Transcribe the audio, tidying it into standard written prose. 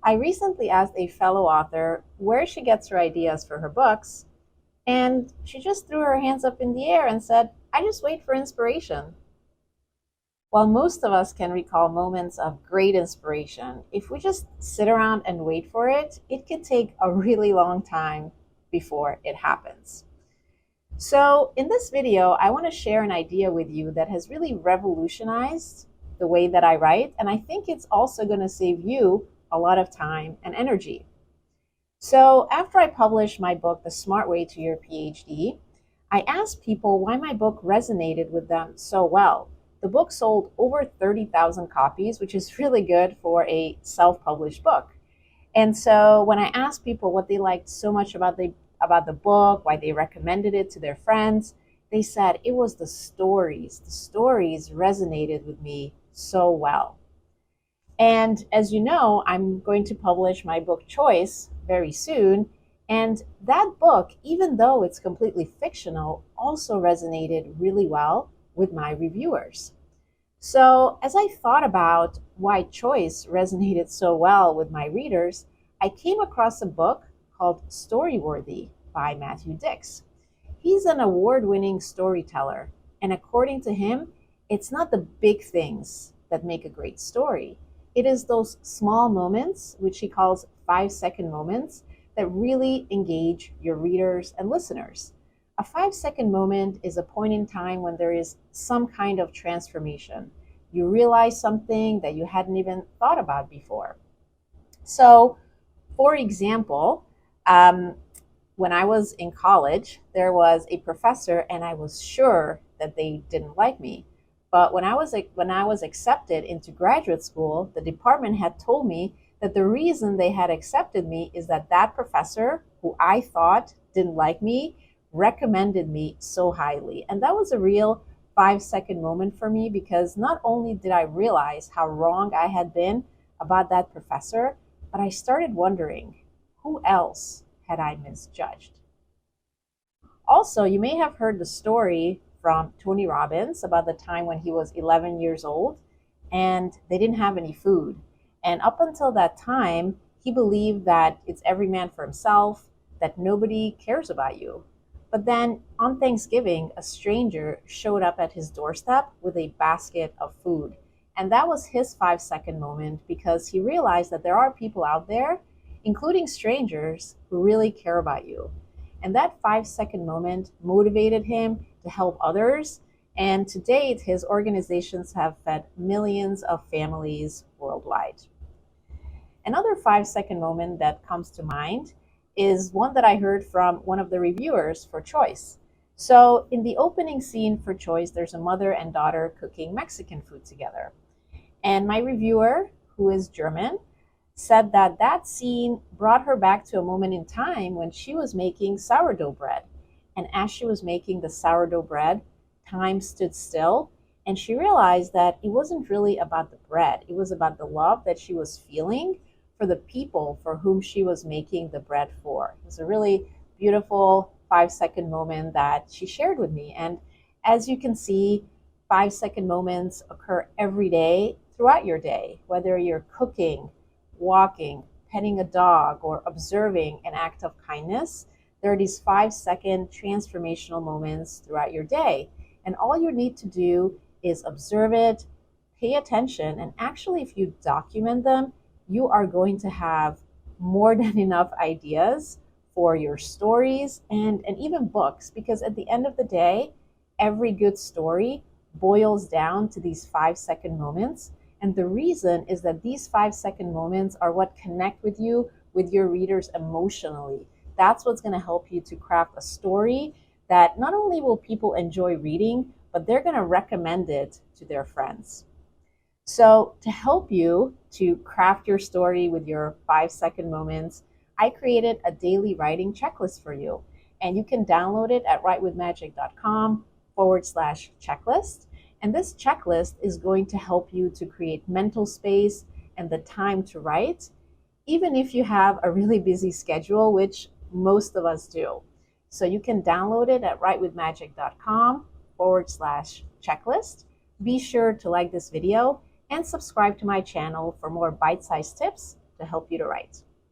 I recently asked a fellow author where she gets her ideas for her books, and she just threw her hands up in the air and said, I just wait for inspiration. While most of us can recall moments of great inspiration, if we just sit around and wait for it, it can take a really long time before it happens. So, in this video, I want to share an idea with you that has really revolutionized the way that I write, and I think it's also going to save you a lot of time and energy. So, after I published my book, The Smart Way to Your PhD, I asked people why my book resonated with them so well. The book sold over 30,000 copies, which is really good for a self-published book. And so when I asked people what they liked so much about the book, why they recommended it to their friends, they said it was the stories. The stories resonated with me so well. And as you know, I'm going to publish my book Choice very soon. And that book, even though it's completely fictional, also resonated really well with my reviewers. So as I thought about why Choice resonated so well with my readers, I came across a book called Storyworthy by Matthew Dix. He's an award-winning storyteller, and according to him, it's not the big things that make a great story. It is those small moments, which he calls 5-second moments, that really engage your readers and listeners. A 5-second moment is a point in time when there is some kind of transformation. You realize something that you hadn't even thought about before. So, for example, when I was in college, there was a professor, and I was sure that they didn't like me. But when I was accepted into graduate school, the department had told me that the reason they had accepted me is that that professor, who I thought didn't like me, recommended me so highly. And that was a real 5-second moment for me, because not only did I realize how wrong I had been about that professor, but I started wondering, who else had I misjudged? Also, you may have heard the story from Tony Robbins about the time when he was 11 years old and they didn't have any food. And up until that time, he believed that it's every man for himself, that nobody cares about you. But then on Thanksgiving, a stranger showed up at his doorstep with a basket of food. And that was his 5-second moment, because he realized that there are people out there, including strangers, who really care about you. And that 5-second moment motivated him to help others. And to date, his organizations have fed millions of families worldwide. Another 5-second moment that comes to mind is one that I heard from one of the reviewers for Choice. So in the opening scene for Choice, there's a mother and daughter cooking Mexican food together. And my reviewer, who is German, said that that scene brought her back to a moment in time when she was making sourdough bread. And as she was making the sourdough bread, time stood still, and she realized that it wasn't really about the bread. It was about the love that she was feeling for the people for whom she was making the bread for. It was a really beautiful 5-second moment that she shared with me. And as you can see, 5-second moments occur every day throughout your day, whether you're cooking, walking, petting a dog, or observing an act of kindness. There are these 5-second transformational moments throughout your day. And all you need to do is observe it, pay attention, and actually, if you document them, you are going to have more than enough ideas for your stories and even books, because at the end of the day, every good story boils down to these 5-second moments. And the reason is that these 5-second moments are what connect with you, with your readers emotionally. That's what's going to help you to craft a story that not only will people enjoy reading, but they're going to recommend it to their friends. So to help you to craft your story with your 5-second moments, I created a daily writing checklist for you. And you can download it at writewithmagic.com/checklist. And this checklist is going to help you to create mental space and the time to write, even if you have a really busy schedule, which most of us do. So you can download it at writewithmagic.com/checklist. Be sure to like this video and subscribe to my channel for more bite-sized tips to help you to write.